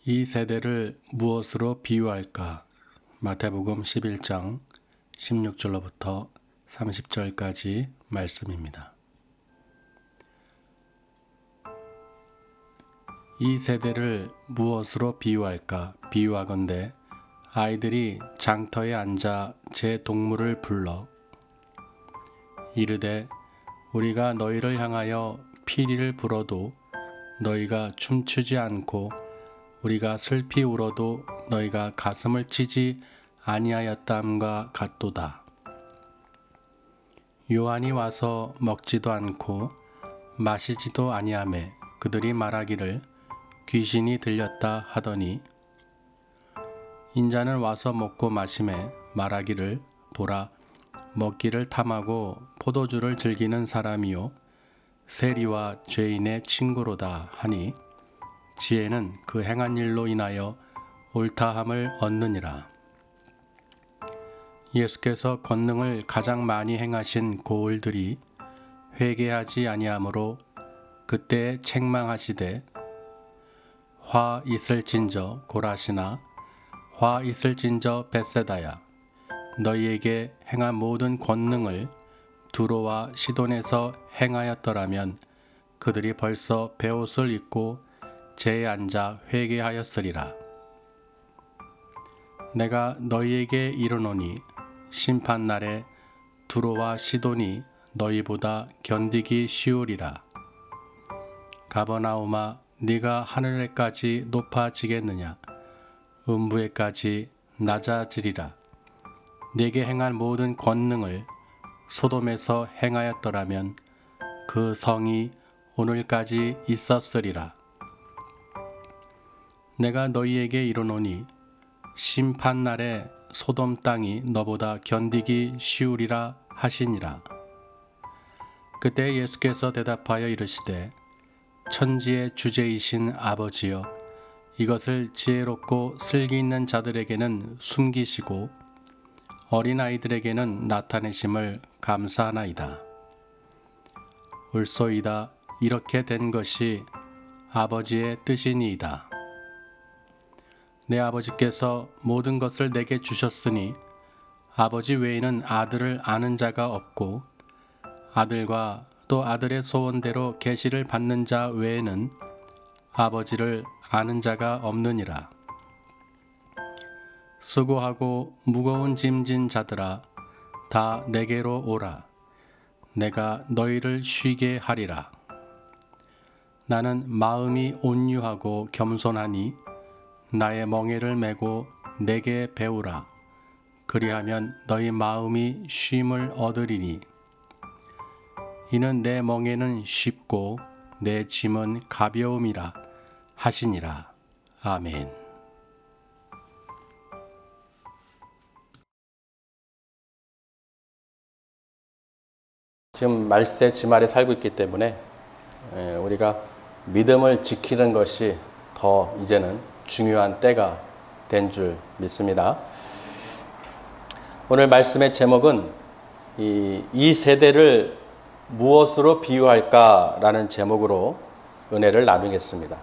이 세대를 무엇으로 비유할까? 마태복음 11장 16절로부터 30절까지 말씀입니다. 이 세대를 무엇으로 비유할까? 비유하건대 아이들이 장터에 앉아 제 동물을 불러 이르되 우리가 너희를 향하여 피리를 불어도 너희가 춤추지 않고 우리가 슬피 울어도 너희가 가슴을 치지 아니하였담과 같도다. 요한이 와서 먹지도 않고 마시지도 아니하매 그들이 말하기를 귀신이 들렸다 하더니 인자는 와서 먹고 마시매 말하기를 보라 먹기를 탐하고 포도주를 즐기는 사람이요 세리와 죄인의 친구로다 하니 지혜는 그 행한 일로 인하여 옳다함을 얻느니라. 예수께서 권능을 가장 많이 행하신 고을들이 회개하지 아니하므로 그때 책망하시되 화 있을진저 고라시나 화 있을진저 벳세다야 너희에게 행한 모든 권능을 두로와 시돈에서 행하였더라면 그들이 벌써 베옷을 입고 제에 앉아 회개하였으리라. 내가 너희에게 이르노니 심판날에 두로와 시돈이 너희보다 견디기 쉬우리라. 가버나움아 네가 하늘에까지 높아지겠느냐 음부에까지 낮아지리라. 네게 행한 모든 권능을 소돔에서 행하였더라면 그 성이 오늘까지 있었으리라. 내가 너희에게 이르노니 심판날에 소돔 땅이 너보다 견디기 쉬우리라 하시니라. 그때 예수께서 대답하여 이르시되 천지의 주제이신 아버지여 이것을 지혜롭고 슬기 있는 자들에게는 숨기시고 어린아이들에게는 나타내심을 감사하나이다. 옳소이다. 이렇게 된 것이 아버지의 뜻이니이다. 내 아버지께서 모든 것을 내게 주셨으니 아버지 외에는 아들을 아는 자가 없고 아들과 또 아들의 소원대로 계시를 받는 자 외에는 아버지를 아는 자가 없느니라. 수고하고 무거운 짐진 자들아 다 내게로 오라. 내가 너희를 쉬게 하리라. 나는 마음이 온유하고 겸손하니 나의 멍에를 메고 내게 배우라. 그리하면 너희 마음이 쉼을 얻으리니 이는 내 멍에는 쉽고 내 짐은 가벼움이라 하시니라. 아멘. 지금 말세 지말에 살고 있기 때문에 우리가 믿음을 지키는 것이 더 이제는 중요한 때가 된 줄 믿습니다. 오늘 말씀의 제목은 이 세대를 무엇으로 비유할까라는 제목으로 은혜를 나누겠습니다.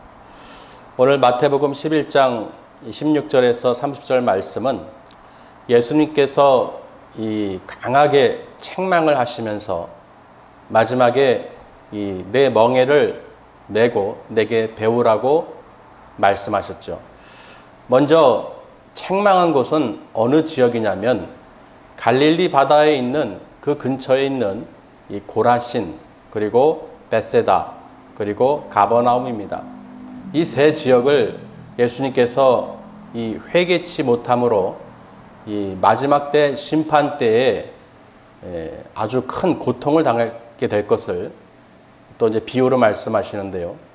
오늘 마태복음 11장 16절에서 30절 말씀은 예수님께서 강하게 책망을 하시면서 마지막에 내 멍에를 메고 내게 배우라고 말씀하셨죠. 먼저 책망한 곳은 어느 지역이냐면 갈릴리 바다에 있는 그 근처에 있는 이 고라신 그리고 벳세다 그리고 가버나움입니다. 이 세 지역을 예수님께서 회개치 못함으로 이 마지막 때 심판 때에 아주 큰 고통을 당하게 될 것을 또 이제 비유로 말씀하시는데요.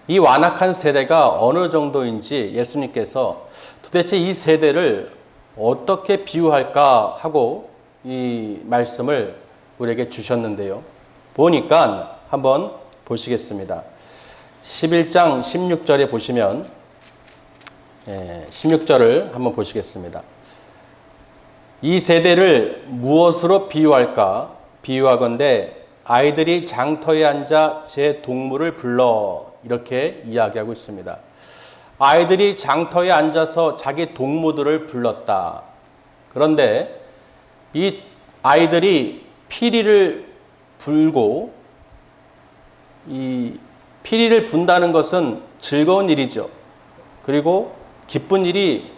이 완악한 세대가 어느 정도인지 예수님께서 도대체 이 세대를 어떻게 비유할까 하고 이 말씀을 우리에게 주셨는데요. 보니까 한번 보시겠습니다. 11장 16절에 보시면 16절을 한번 보시겠습니다. 이 세대를 무엇으로 비유할까? 비유하건대 아이들이 장터에 앉아 제 동물을 불러 이렇게 이야기하고 있습니다. 아이들이 장터에 앉아서 자기 동무들을 불렀다. 그런데 이 아이들이 피리를 불고, 이 피리를 분다는 것은 즐거운 일이죠. 그리고 기쁜 일이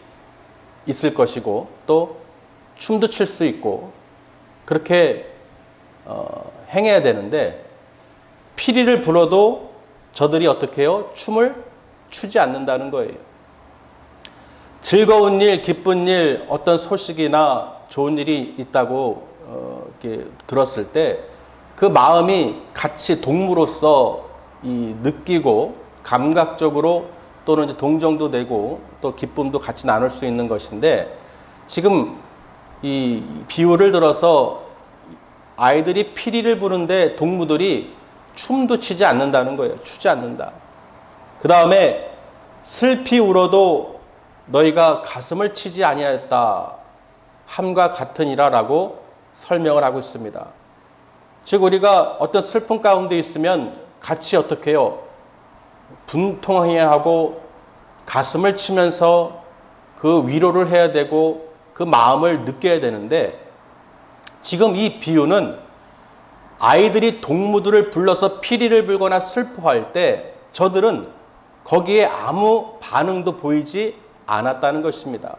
있을 것이고, 또 춤도 출 수 있고, 그렇게 행해야 되는데, 피리를 불어도 저들이 어떻게 해요? 춤을 추지 않는다는 거예요. 즐거운 일, 기쁜 일, 어떤 소식이나 좋은 일이 있다고 이렇게 들었을 때 그 마음이 같이 동무로서 느끼고 감각적으로 또는 이제 동정도 되고 또 기쁨도 같이 나눌 수 있는 것인데, 지금 이 비유를 들어서 아이들이 피리를 부는데 동무들이 춤도 추지 않는다는 거예요. 추지 않는다. 그 다음에 슬피 울어도 너희가 가슴을 치지 아니하였다 함과 같으니라라고 설명을 하고 있습니다. 즉 우리가 어떤 슬픔 가운데 있으면 같이 어떻게 해요? 분통해야 하고 가슴을 치면서 그 위로를 해야 되고 그 마음을 느껴야 되는데, 지금 이 비유는 아이들이 동무들을 불러서 피리를 불거나 슬퍼할 때 저들은 거기에 아무 반응도 보이지 않았다는 것입니다.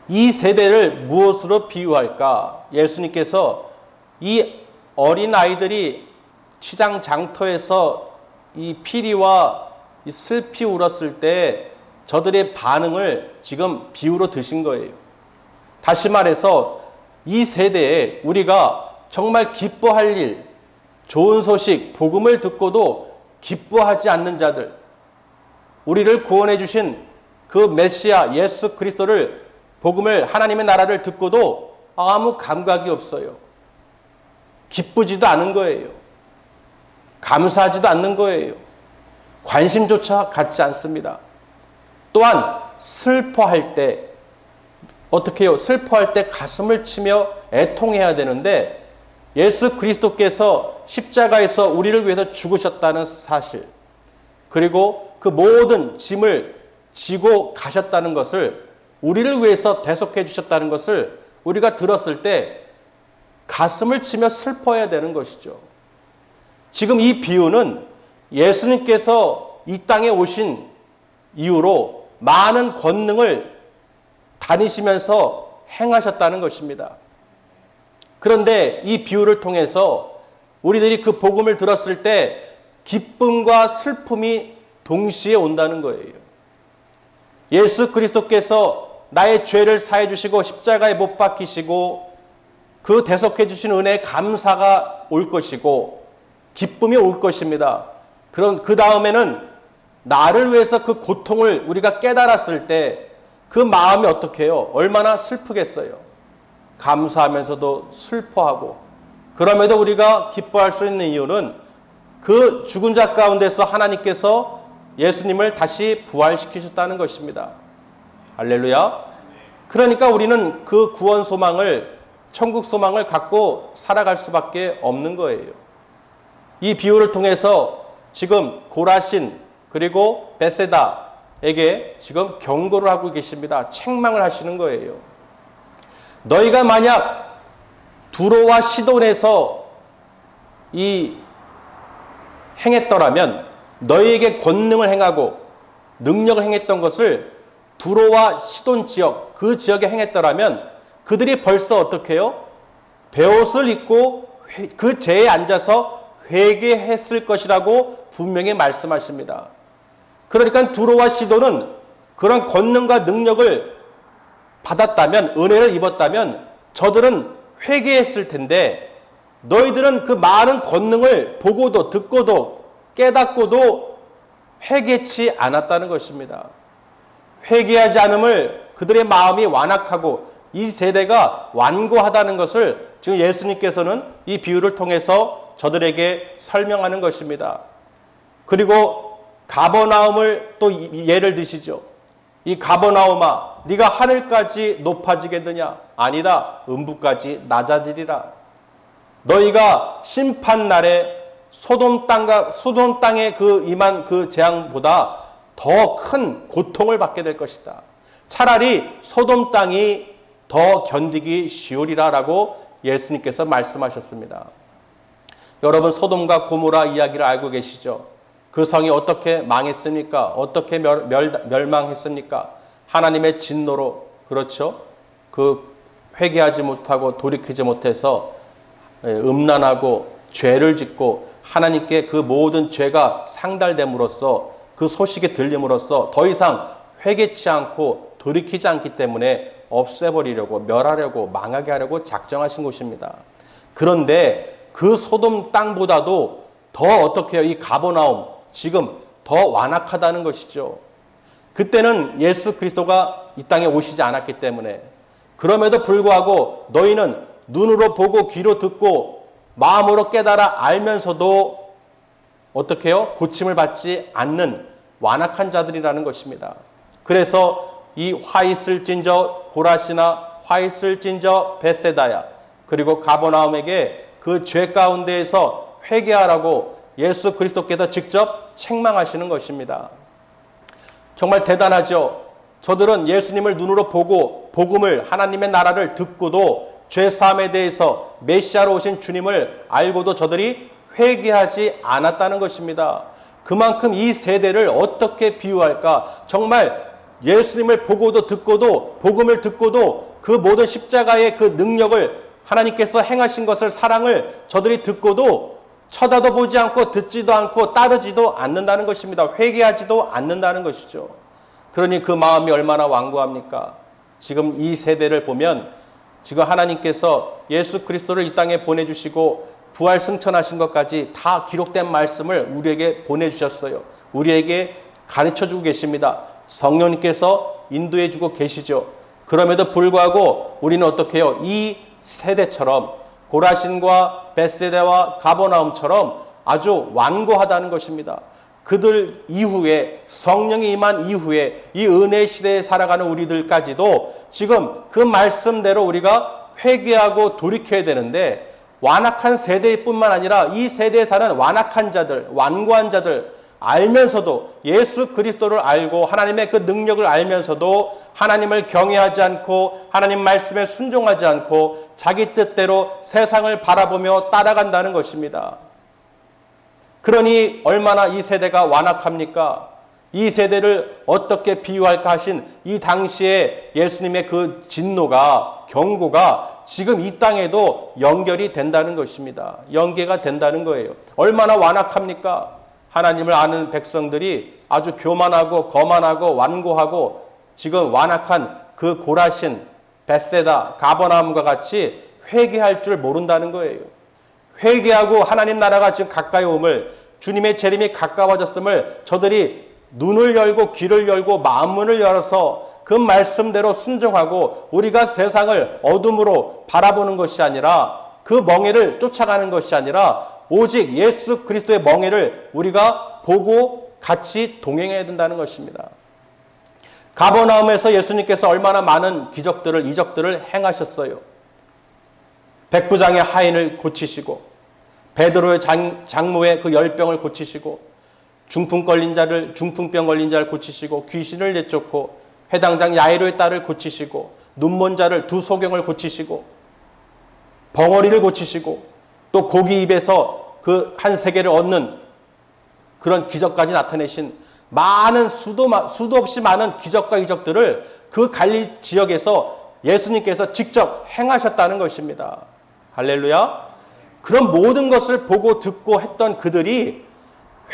이 세대를 무엇으로 비유할까? 예수님께서 이 어린 아이들이 시장 장터에서 이 피리와 이 슬피 울었을 때 저들의 반응을 지금 비유로 드신 거예요. 다시 말해서 이 세대에 우리가 정말 기뻐할 일, 좋은 소식, 복음을 듣고도 기뻐하지 않는 자들, 우리를 구원해 주신 그 메시아 예수 그리스도를, 복음을, 하나님의 나라를 듣고도 아무 감각이 없어요. 기쁘지도 않은 거예요. 감사하지도 않는 거예요. 관심조차 갖지 않습니다. 또한 슬퍼할 때 어떻게 해요? 슬퍼할 때 가슴을 치며 애통해야 되는데, 예수 그리스도께서 십자가에서 우리를 위해서 죽으셨다는 사실, 그리고 그 모든 짐을 지고 가셨다는 것을, 우리를 위해서 대속해 주셨다는 것을 우리가 들었을 때 가슴을 치며 슬퍼해야 되는 것이죠. 지금 이 비유는 예수님께서 이 땅에 오신 이후로 많은 권능을 다니시면서 행하셨다는 것입니다. 그런데 이 비유를 통해서 우리들이 그 복음을 들었을 때 기쁨과 슬픔이 동시에 온다는 거예요. 예수 그리스도께서 나의 죄를 사해 주시고 십자가에 못 박히시고 그 대속해 주신 은혜에 감사가 올 것이고 기쁨이 올 것입니다. 그럼 그 다음에는 나를 위해서 그 고통을 우리가 깨달았을 때 그 마음이 어떻게 해요? 얼마나 슬프겠어요. 감사하면서도 슬퍼하고, 그럼에도 우리가 기뻐할 수 있는 이유는 그 죽은 자 가운데서 하나님께서 예수님을 다시 부활시키셨다는 것입니다. 할렐루야. 그러니까 우리는 그 구원 소망을, 천국 소망을 갖고 살아갈 수밖에 없는 거예요. 이 비유를 통해서 지금 고라신 그리고 베세다에게 지금 경고를 하고 계십니다. 책망을 하시는 거예요. 너희가 만약 두로와 시돈에서 행했더라면, 너희에게 권능을 행하고 능력을 행했던 것을 두로와 시돈 지역, 그 지역에 행했더라면 그들이 벌써 어떻게 해요? 베옷을 입고 그 제에 앉아서 회개했을 것이라고 분명히 말씀하십니다. 그러니까 두로와 시돈은 그런 권능과 능력을 받았다면, 은혜를 입었다면 저들은 회개했을 텐데, 너희들은 그 많은 권능을 보고도 듣고도 깨닫고도 회개치 않았다는 것입니다. 회개하지 않음을 그들의 마음이 완악하고 이 세대가 완고하다는 것을 지금 예수님께서는 이 비유를 통해서 저들에게 설명하는 것입니다. 그리고 가버나움을 또 예를 드시죠. 이 가버나움아, 네가 하늘까지 높아지겠느냐? 아니다. 음부까지 낮아지리라. 너희가 심판 날에 소돔 땅에 그 임한 그 재앙보다 더 큰 고통을 받게 될 것이다. 차라리 소돔 땅이 더 견디기 쉬우리라라고 예수님께서 말씀하셨습니다. 여러분 소돔과 고모라 이야기를 알고 계시죠? 그 성이 어떻게 망했습니까? 어떻게 멸망했습니까? 하나님의 진노로, 그렇죠? 그 회개하지 못하고 돌이키지 못해서 음란하고 죄를 짓고 하나님께 그 모든 죄가 상달됨으로써 그 소식이 들림으로써 더 이상 회개치 않고 돌이키지 않기 때문에 없애버리려고 멸하려고 망하게 하려고 작정하신 곳입니다. 그런데 그 소돔 땅보다도 더 어떻게 해요? 이 가버나움 지금 더 완악하다는 것이죠. 그때는 예수 그리스도가 이 땅에 오시지 않았기 때문에 그럼에도 불구하고 너희는 눈으로 보고 귀로 듣고 마음으로 깨달아 알면서도 어떻게 해요? 고침을 받지 않는 완악한 자들이라는 것입니다. 그래서 이 화 있을진저 고라시나 화 있을진저 벳세다야 그리고 가버나움에게 그 죄 가운데에서 회개하라고 예수 그리스도께서 직접 책망하시는 것입니다. 정말 대단하죠. 저들은 예수님을 눈으로 보고 복음을 하나님의 나라를 듣고도 죄사함에 대해서 메시아로 오신 주님을 알고도 저들이 회개하지 않았다는 것입니다. 그만큼 이 세대를 어떻게 비유할까? 정말 예수님을 보고도 듣고도 복음을 듣고도 그 모든 십자가의 그 능력을 하나님께서 행하신 것을 사랑을 저들이 듣고도 쳐다도 보지 않고 듣지도 않고 따르지도 않는다는 것입니다. 회개하지도 않는다는 것이죠. 그러니 그 마음이 얼마나 완고합니까? 지금 이 세대를 보면 지금 하나님께서 예수 그리스도를 이 땅에 보내주시고 부활 승천하신 것까지 다 기록된 말씀을 우리에게 보내주셨어요. 우리에게 가르쳐주고 계십니다. 성령님께서 인도해주고 계시죠. 그럼에도 불구하고 우리는 어떻게 해요? 이 세대처럼 고라신과 벳세다와 가버나움처럼 아주 완고하다는 것입니다. 그들 이후에 성령이 임한 이후에 이 은혜 시대에 살아가는 우리들까지도 지금 그 말씀대로 우리가 회개하고 돌이켜야 되는데 완악한 세대뿐만 아니라 이 세대에 사는 완악한 자들, 완고한 자들 알면서도 예수 그리스도를 알고 하나님의 그 능력을 알면서도 하나님을 경외하지 않고 하나님 말씀에 순종하지 않고 자기 뜻대로 세상을 바라보며 따라간다는 것입니다. 그러니 얼마나 이 세대가 완악합니까? 이 세대를 어떻게 비유할까 하신 이 당시에 예수님의 그 진노가 경고가 지금 이 땅에도 연결이 된다는 것입니다. 연계가 된다는 거예요. 얼마나 완악합니까? 하나님을 아는 백성들이 아주 교만하고 거만하고 완고하고 지금 완악한 그 고라신, 벳세다, 가버나움과 같이 회개할 줄 모른다는 거예요. 회개하고 하나님 나라가 지금 가까이 오음을 주님의 재림이 가까워졌음을 저들이 눈을 열고 귀를 열고 마음문을 열어서 그 말씀대로 순종하고 우리가 세상을 어둠으로 바라보는 것이 아니라 그 멍에를 쫓아가는 것이 아니라 오직 예수 그리스도의 멍에를 우리가 보고 같이 동행해야 된다는 것입니다. 가버나움에서 예수님께서 얼마나 많은 기적들을 이적들을 행하셨어요. 백부장의 하인을 고치시고 베드로의 장모의 그 열병을 고치시고 중풍병 걸린 자를 고치시고 귀신을 내쫓고 회당장 야이로의 딸을 고치시고 눈먼 자를 두 소경을 고치시고 벙어리를 고치시고 또 고기 입에서 그 한 세계를 얻는 그런 기적까지 나타내신 많은 수도 없이 많은 기적과 이적들을 그 갈릴리 지역에서 예수님께서 직접 행하셨다는 것입니다. 할렐루야. 그런 모든 것을 보고 듣고 했던 그들이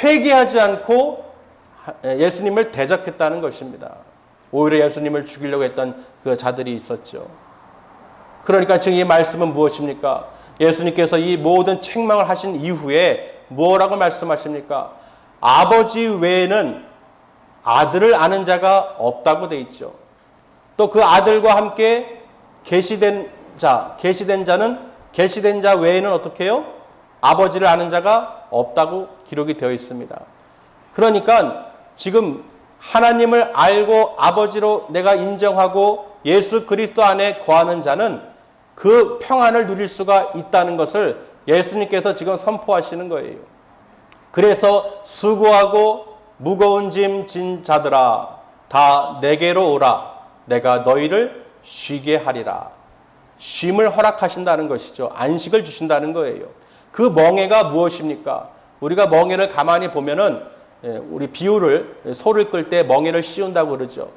회개하지 않고 예수님을 대적했다는 것입니다. 오히려 예수님을 죽이려고 했던 그 자들이 있었죠. 그러니까 지금 이 말씀은 무엇입니까? 예수님께서 이 모든 책망을 하신 이후에 뭐라고 말씀하십니까? 아버지 외에는 아들을 아는 자가 없다고 돼 있죠. 또 그 아들과 함께 계시된 자 외에는 어떻게 해요? 아버지를 아는 자가 없다고 기록이 되어 있습니다. 그러니까 지금 하나님을 알고 아버지로 내가 인정하고 예수 그리스도 안에 거하는 자는 그 평안을 누릴 수가 있다는 것을 예수님께서 지금 선포하시는 거예요. 그래서 수고하고 무거운 짐 진 자들아 다 내게로 오라. 내가 너희를 쉬게 하리라. 쉼을 허락하신다는 것이죠. 안식을 주신다는 거예요. 그 멍에가 무엇입니까? 우리가 멍에를 가만히 보면은 우리 비유를 소를 끌 때 멍에를 씌운다고 그러죠.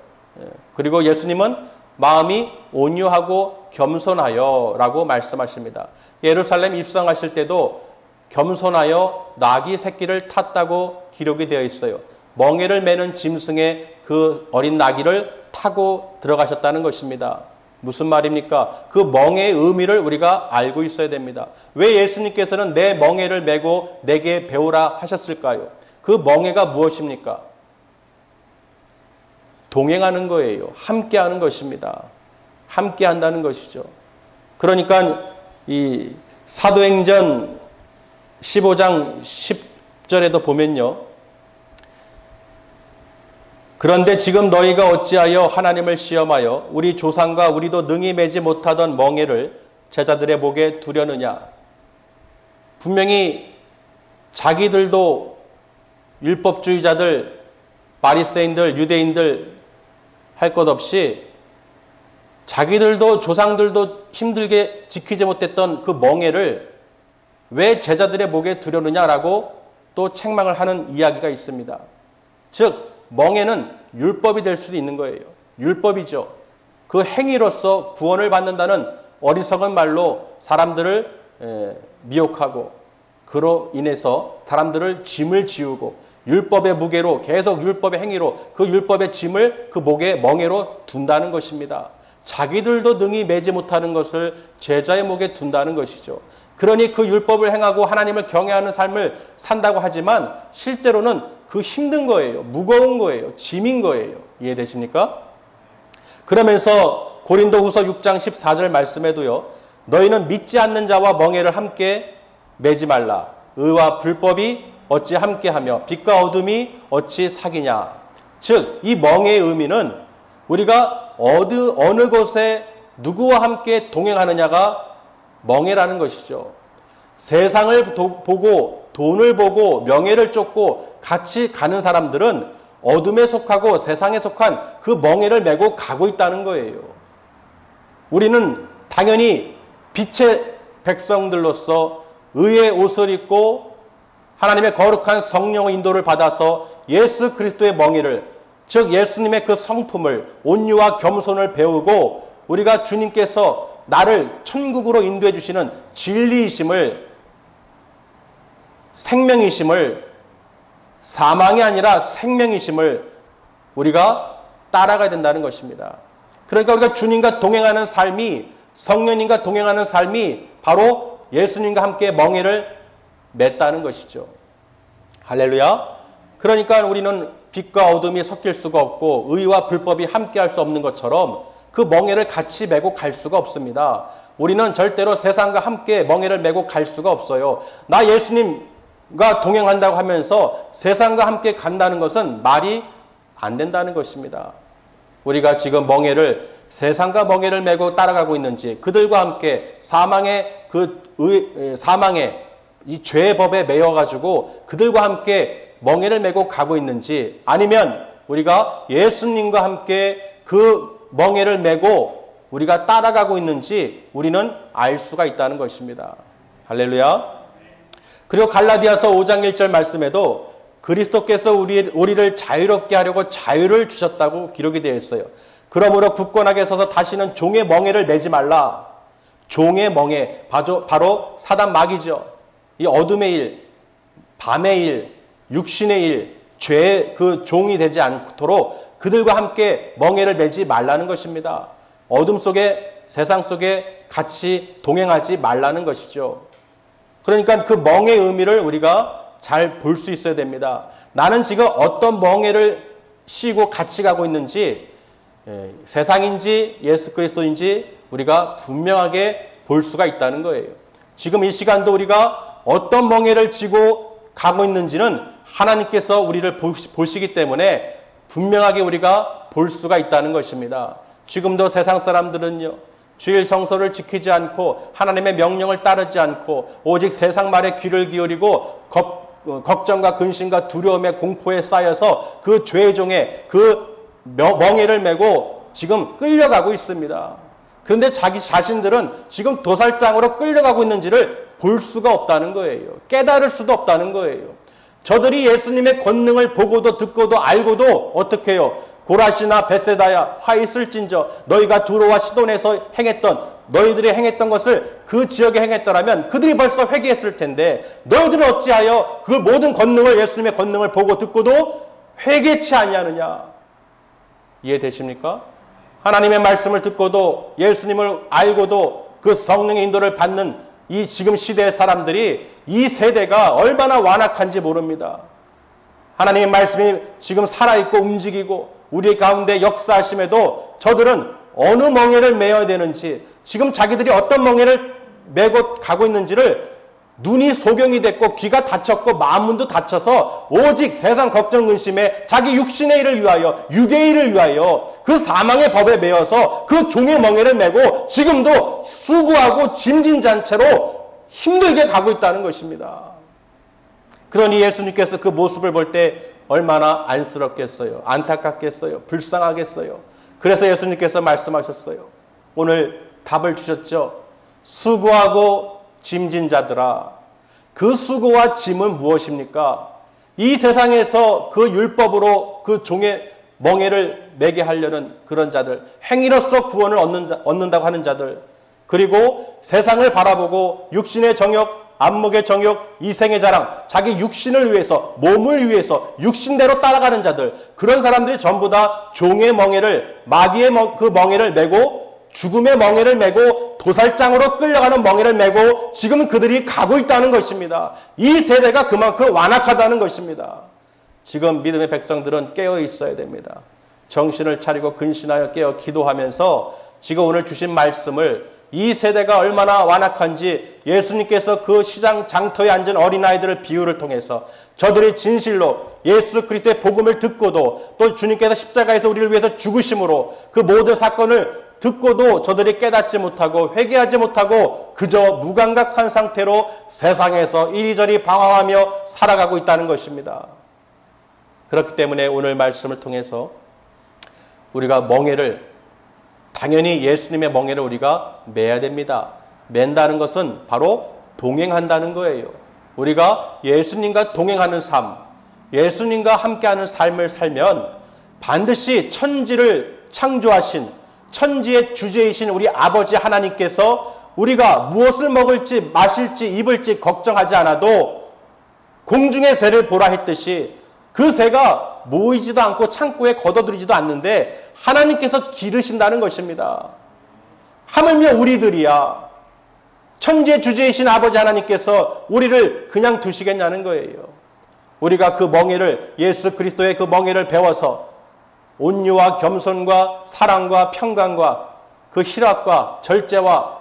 그리고 예수님은 마음이 온유하고 겸손하여 라고 말씀하십니다. 예루살렘 입성하실 때도 겸손하여 나귀 새끼를 탔다고 기록이 되어 있어요. 멍에를 매는 짐승의 그 어린 나귀를 타고 들어가셨다는 것입니다. 무슨 말입니까? 그 멍에의 의미를 우리가 알고 있어야 됩니다. 왜 예수님께서는 내 멍에를 메고 내게 배우라 하셨을까요? 그 멍에가 무엇입니까? 동행하는 거예요. 함께 하는 것입니다. 함께 한다는 것이죠. 그러니까 이 사도행전 15장 10절에도 보면요. 그런데 지금 너희가 어찌하여 하나님을 시험하여 우리 조상과 우리도 능히 매지 못하던 멍에를 제자들의 목에 두려느냐. 분명히 자기들도 율법주의자들, 바리새인들, 유대인들 할 것 없이 자기들도 조상들도 힘들게 지키지 못했던 그 멍에를 왜 제자들의 목에 두려느냐라고 또 책망을 하는 이야기가 있습니다. 즉 멍에는 율법이 될 수도 있는 거예요. 율법이죠. 그 행위로서 구원을 받는다는 어리석은 말로 사람들을 미혹하고 그로 인해서 사람들을 짐을 지우고 율법의 무게로 계속 율법의 행위로 그 율법의 짐을 그 목에 멍에로 둔다는 것입니다. 자기들도 능히 매지 못하는 것을 제자의 목에 둔다는 것이죠. 그러니 그 율법을 행하고 하나님을 경외하는 삶을 산다고 하지만 실제로는 그 힘든 거예요. 무거운 거예요. 짐인 거예요. 이해되십니까? 그러면서 고린도후서 6장 14절 말씀에도요. 너희는 믿지 않는 자와 멍에를 함께 매지 말라. 의와 불법이 어찌 함께하며 빛과 어둠이 어찌 사귀냐. 즉 이 멍에의 의미는 우리가 어느 곳에 누구와 함께 동행하느냐가 멍에라는 것이죠. 세상을 보고 돈을 보고 명예를 쫓고 같이 가는 사람들은 어둠에 속하고 세상에 속한 그 멍에를 메고 가고 있다는 거예요. 우리는 당연히 빛의 백성들로서 의의 옷을 입고 하나님의 거룩한 성령의 인도를 받아서 예수 그리스도의 멍에를, 즉 예수님의 그 성품을, 온유와 겸손을 배우고 우리가 주님께서 나를 천국으로 인도해 주시는 진리이심을, 생명이심을, 사망이 아니라 생명이심을 우리가 따라가야 된다는 것입니다. 그러니까 우리가 주님과 동행하는 삶이, 성령님과 동행하는 삶이 바로 예수님과 함께 멍에를 맸다는 것이죠. 할렐루야. 그러니까 우리는 빛과 어둠이 섞일 수가 없고 의와 불법이 함께 할 수 없는 것처럼 그 멍에를 같이 메고 갈 수가 없습니다. 우리는 절대로 세상과 함께 멍에를 메고 갈 수가 없어요. 나 예수님과 동행한다고 하면서 세상과 함께 간다는 것은 말이 안 된다는 것입니다. 우리가 지금 세상과 멍에를 메고 따라가고 있는지, 그들과 함께 사망의 이 죄의 법에 매여가지고 그들과 함께 멍에를 메고 가고 있는지, 아니면 우리가 예수님과 함께 그 멍에를 메고 우리가 따라가고 있는지 우리는 알 수가 있다는 것입니다. 할렐루야. 그리고 갈라디아서 5장 1절 말씀에도 그리스도께서 우리를 자유롭게 하려고 자유를 주셨다고 기록이 되어 있어요. 그러므로 굳건하게 서서 다시는 종의 멍에를 매지 말라. 종의 멍에, 바로 사단 마귀죠. 이 어둠의 일, 밤의 일, 육신의 일, 죄의 그 종이 되지 않도록 그들과 함께 멍에를 매지 말라는 것입니다. 어둠 속에, 세상 속에 같이 동행하지 말라는 것이죠. 그러니까 그 멍에의 의미를 우리가 잘 볼 수 있어야 됩니다. 나는 지금 어떤 멍에를 씌고 같이 가고 있는지, 세상인지 예수 그리스도인지 우리가 분명하게 볼 수가 있다는 거예요. 지금 이 시간도 우리가 어떤 멍에를 지고 가고 있는지는 하나님께서 우리를 보시기 때문에 분명하게 우리가 볼 수가 있다는 것입니다. 지금도 세상 사람들은요, 주일 성소를 지키지 않고 하나님의 명령을 따르지 않고 오직 세상 말에 귀를 기울이고 걱정과 근심과 두려움의 공포에 쌓여서 그 죄종의 그 멍에를 메고 지금 끌려가고 있습니다. 그런데 자기 자신들은 지금 도살장으로 끌려가고 있는지를 볼 수가 없다는 거예요. 깨달을 수도 없다는 거예요. 저들이 예수님의 권능을 보고도 듣고도 알고도 어떻게 해요? 고라시나 벳세다야 화 있을진저 너희가 두로와 시돈에서 행했던 너희들이 행했던 것을 그 지역에 행했더라면 그들이 벌써 회개했을 텐데 너희들은 어찌하여 그 모든 권능을 예수님의 권능을 보고 듣고도 회개치 아니하느냐. 이해되십니까? 하나님의 말씀을 듣고도 예수님을 알고도 그 성령의 인도를 받는 이 지금 시대의 사람들이 이 세대가 얼마나 완악한지 모릅니다. 하나님의 말씀이 지금 살아있고 움직이고 우리 가운데 역사하심에도 저들은 어느 멍에를 메어야 되는지 지금 자기들이 어떤 멍에를 메고 가고 있는지를 눈이 소경이 됐고 귀가 닫혔고 마음문도 닫혀서 오직 세상 걱정 근심에 자기 육신의 일을 위하여 육의 일을 위하여 그 사망의 법에 매여서 그 종의 멍에를 메고 지금도 수고하고 짐진잔 채로 힘들게 가고 있다는 것입니다. 그러니 예수님께서 그 모습을 볼 때 얼마나 안쓰럽겠어요. 안타깝겠어요. 불쌍하겠어요. 그래서 예수님께서 말씀하셨어요. 오늘 답을 주셨죠. 수고하고 짐진 자들아, 그 수고와 짐은 무엇입니까? 이 세상에서 그 율법으로 그 종의 멍에를 매게 하려는 그런 자들, 행위로서 구원을 얻는다고 하는 자들, 그리고 세상을 바라보고 육신의 정욕, 안목의 정욕, 이생의 자랑, 자기 육신을 위해서, 몸을 위해서 육신대로 따라가는 자들, 그런 사람들이 전부 다 종의 멍에를, 마귀의 그 멍에를 메고 죽음의 멍에를 메고 도살장으로 끌려가는 멍에를 메고 지금 그들이 가고 있다는 것입니다. 이 세대가 그만큼 완악하다는 것입니다. 지금 믿음의 백성들은 깨어 있어야 됩니다. 정신을 차리고 근신하여 깨어 기도하면서 지금 오늘 주신 말씀을 이 세대가 얼마나 완악한지 예수님께서 그 시장 장터에 앉은 어린아이들을 비유를 통해서 저들이 진실로 예수 그리스도의 복음을 듣고도 또 주님께서 십자가에서 우리를 위해서 죽으심으로 그 모든 사건을 듣고도 저들이 깨닫지 못하고 회개하지 못하고 그저 무감각한 상태로 세상에서 이리저리 방황하며 살아가고 있다는 것입니다. 그렇기 때문에 오늘 말씀을 통해서 우리가 멍에를 당연히 예수님의 멍에를 우리가 매야 됩니다. 맨다는 것은 바로 동행한다는 거예요. 우리가 예수님과 동행하는 삶, 예수님과 함께하는 삶을 살면 반드시 천지를 창조하신 천지의 주제이신 우리 아버지 하나님께서 우리가 무엇을 먹을지 마실지 입을지 걱정하지 않아도 공중의 새를 보라 했듯이 그 새가 모이지도 않고 창고에 걷어들이지도 않는데 하나님께서 기르신다는 것입니다. 하물며 우리들이야 천지의 주제이신 아버지 하나님께서 우리를 그냥 두시겠냐는 거예요. 우리가 그 멍에를 예수 그리스도의 그 멍에를 배워서 온유와 겸손과 사랑과 평강과 그 희락과 절제와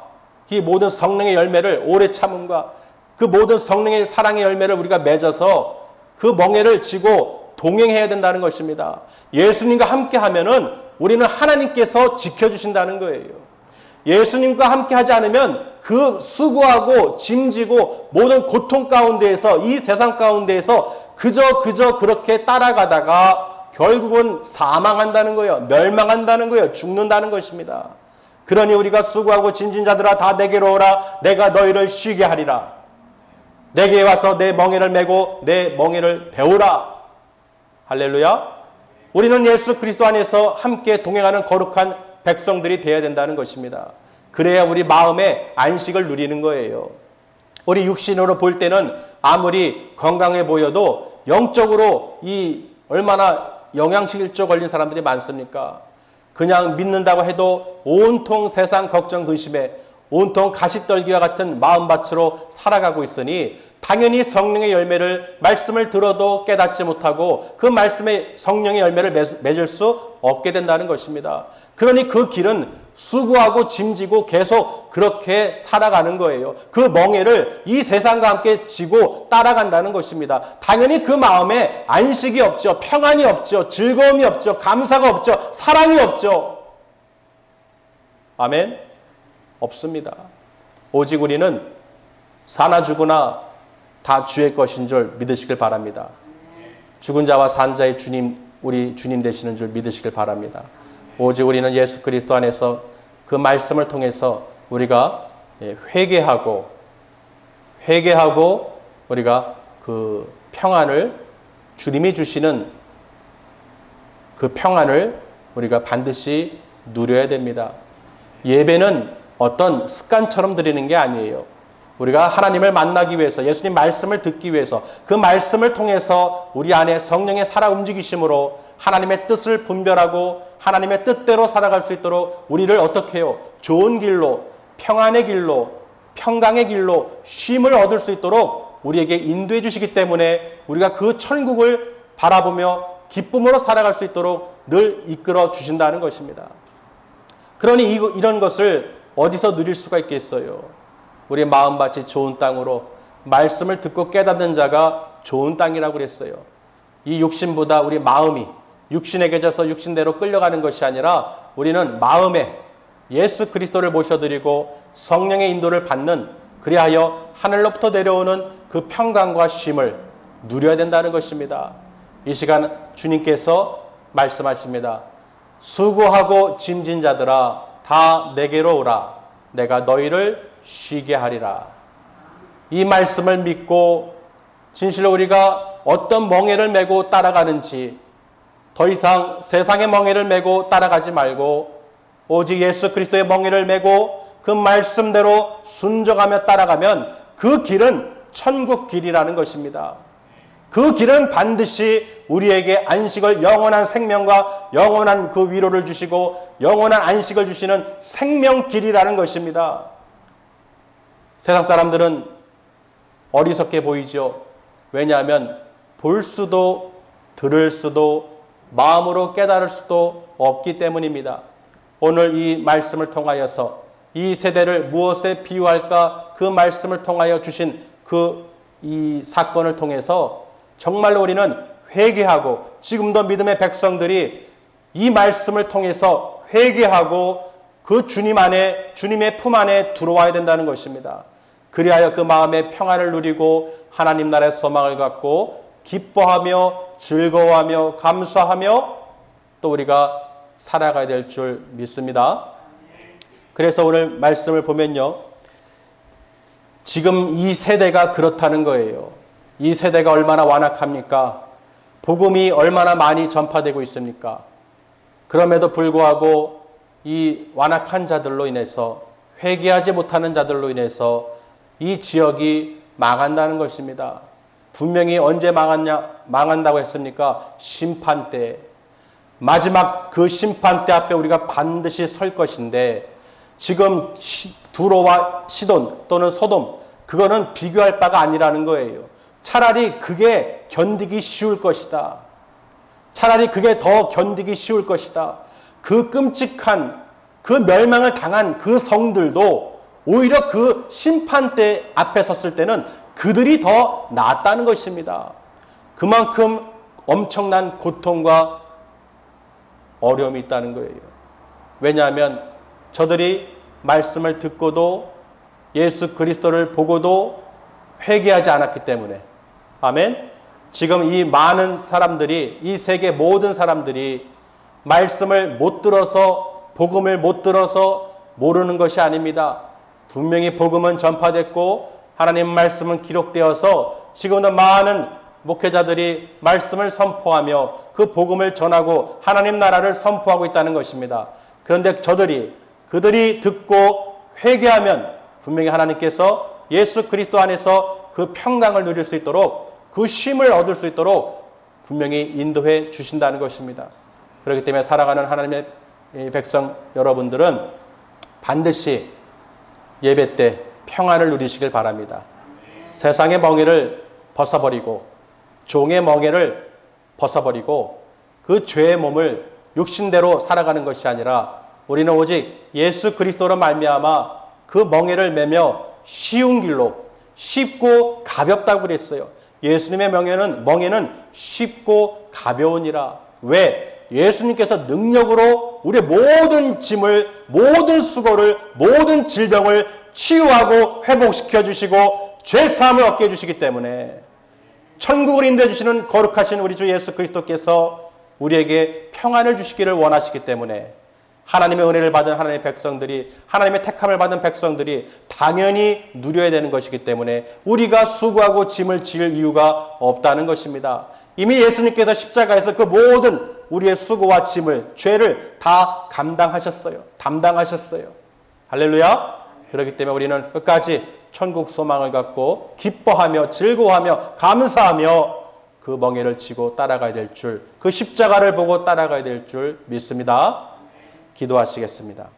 이 모든 성령의 열매를 오래 참음과 그 모든 성령의 사랑의 열매를 우리가 맺어서 그 멍에를 지고 동행해야 된다는 것입니다. 예수님과 함께 하면은 우리는 하나님께서 지켜주신다는 거예요. 예수님과 함께 하지 않으면 그 수고하고 짐지고 모든 고통 가운데에서 이 세상 가운데에서 그저 그렇게 따라가다가 결국은 사망한다는 거예요. 멸망한다는 거예요. 죽는다는 것입니다. 그러니 우리가 수고하고 짐진 자들아 다 내게로 오라. 내가 너희를 쉬게 하리라. 내게 와서 내 멍에를 메고 내 멍에를 배우라. 할렐루야. 우리는 예수 그리스도 안에서 함께 동행하는 거룩한 백성들이 되어야 된다는 것입니다. 그래야 우리 마음의 안식을 누리는 거예요. 우리 육신으로 볼 때는 아무리 건강해 보여도 영적으로 이 얼마나 영양실조 걸린 사람들이 많습니까? 그냥 믿는다고 해도 온통 세상 걱정 근심에 온통 가시떨기와 같은 마음밭으로 살아가고 있으니 당연히 성령의 열매를 말씀을 들어도 깨닫지 못하고 그 말씀의 성령의 열매를 맺을 수 없게 된다는 것입니다. 그러니 그 길은 수고하고 짐지고 계속 그렇게 살아가는 거예요. 그 멍에를 이 세상과 함께 지고 따라간다는 것입니다. 당연히 그 마음에 안식이 없죠. 평안이 없죠. 즐거움이 없죠. 감사가 없죠. 사랑이 없죠. 아멘? 없습니다. 오직 우리는 사나 죽으나 다 주의 것인 줄 믿으시길 바랍니다. 죽은 자와 산 자의 주님, 우리 주님 되시는 줄 믿으시길 바랍니다. 오직 우리는 예수 그리스도 안에서 그 말씀을 통해서 우리가 회개하고 우리가 그 평안을, 주님이 주시는 그 평안을 우리가 반드시 누려야 됩니다. 예배는 어떤 습관처럼 드리는 게 아니에요. 우리가 하나님을 만나기 위해서, 예수님 말씀을 듣기 위해서, 그 말씀을 통해서 우리 안에 성령의 살아 움직이심으로 하나님의 뜻을 분별하고 하나님의 뜻대로 살아갈 수 있도록 우리를 어떻게 해요? 좋은 길로, 평안의 길로, 평강의 길로 쉼을 얻을 수 있도록 우리에게 인도해 주시기 때문에 우리가 그 천국을 바라보며 기쁨으로 살아갈 수 있도록 늘 이끌어 주신다는 것입니다. 그러니 이런 것을 어디서 누릴 수가 있겠어요? 우리 마음밭이 좋은 땅으로, 말씀을 듣고 깨닫는 자가 좋은 땅이라고 그랬어요. 이 육신보다 우리 마음이 육신에게 져서 육신대로 끌려가는 것이 아니라 우리는 마음에 예수 그리스도를 모셔드리고 성령의 인도를 받는, 그리하여 하늘로부터 내려오는 그 평강과 쉼을 누려야 된다는 것입니다. 이 시간 주님께서 말씀하십니다. 수고하고 짐진 자들아 다 내게로 오라. 내가 너희를 쉬게 하리라. 이 말씀을 믿고 진실로 우리가 어떤 멍에를 메고 따라가는지 더 이상 세상의 멍에를 메고 따라가지 말고 오직 예수 그리스도의 멍에를 메고 그 말씀대로 순종하며 따라가면 그 길은 천국 길이라는 것입니다. 그 길은 반드시 우리에게 안식을, 영원한 생명과 영원한 그 위로를 주시고 영원한 안식을 주시는 생명길이라는 것입니다. 세상 사람들은 어리석게 보이죠. 왜냐하면 볼 수도 들을 수도 마음으로 깨달을 수도 없기 때문입니다. 오늘 이 말씀을 통하여서 이 세대를 무엇에 비유할까, 그 말씀을 통하여 주신 이 사건을 통해서 정말로 우리는 회개하고, 지금도 믿음의 백성들이 이 말씀을 통해서 회개하고 그 주님 안에, 주님의 품 안에 들어와야 된다는 것입니다. 그리하여 그 마음의 평안을 누리고 하나님 나라의 소망을 갖고 기뻐하며 즐거워하며 감사하며 또 우리가 살아가야 될 줄 믿습니다. 그래서 오늘 말씀을 보면요, 지금 이 세대가 그렇다는 거예요. 이 세대가 얼마나 완악합니까? 복음이 얼마나 많이 전파되고 있습니까? 그럼에도 불구하고 이 완악한 자들로 인해서, 회개하지 못하는 자들로 인해서 이 지역이 망한다는 것입니다. 분명히 언제 망한다고 했습니까? 심판 때. 마지막 그 심판 때 앞에 우리가 반드시 설 것인데, 지금 두로와 시돈 또는 소돔, 그거는 비교할 바가 아니라는 거예요. 차라리 그게 견디기 쉬울 것이다. 차라리 그게 더 견디기 쉬울 것이다. 그 끔찍한, 그 멸망을 당한 그 성들도 오히려 그 심판대 앞에 섰을 때는 그들이 더 낫다는 것입니다. 그만큼 엄청난 고통과 어려움이 있다는 거예요. 왜냐하면 저들이 말씀을 듣고도 예수 그리스도를 보고도 회개하지 않았기 때문에. 아멘. 지금 이 많은 사람들이, 이 세계 모든 사람들이 말씀을 못 들어서, 복음을 못 들어서 모르는 것이 아닙니다. 분명히 복음은 전파됐고 하나님 말씀은 기록되어서 지금도 많은 목회자들이 말씀을 선포하며 그 복음을 전하고 하나님 나라를 선포하고 있다는 것입니다. 그런데 그들이 듣고 회개하면 분명히 하나님께서 예수 그리스도 안에서 그 평강을 누릴 수 있도록, 그 쉼을 얻을 수 있도록 분명히 인도해 주신다는 것입니다. 그렇기 때문에 살아가는 하나님의 백성 여러분들은 반드시 예배 때 평안을 누리시길 바랍니다. 세상의 멍에를 벗어버리고 종의 멍에를 벗어버리고 그 죄의 몸을 육신대로 살아가는 것이 아니라 우리는 오직 예수 그리스도로 말미암아 그 멍에를 매며 쉬운 길로, 쉽고 가볍다고 그랬어요. 예수님의 멍에는 쉽고 가벼우니라. 왜? 예수님께서 능력으로 우리의 모든 짐을, 모든 수고를, 모든 질병을 치유하고 회복시켜 주시고 죄사함을 얻게 해주시기 때문에 천국을 인도해 주시는 거룩하신 우리 주 예수 그리스도께서 우리에게 평안을 주시기를 원하시기 때문에 하나님의 은혜를 받은 하나님의 백성들이, 하나님의 택함을 받은 백성들이 당연히 누려야 되는 것이기 때문에 우리가 수고하고 짐을 질 이유가 없다는 것입니다. 이미 예수님께서 십자가에서 그 모든 우리의 수고와 짐을, 죄를 다 감당하셨어요. 담당하셨어요. 할렐루야. 그렇기 때문에 우리는 끝까지 천국 소망을 갖고 기뻐하며 즐거워하며 감사하며 그 멍에를 지고 따라가야 될 줄, 그 십자가를 보고 따라가야 될 줄 믿습니다. 기도하시겠습니다.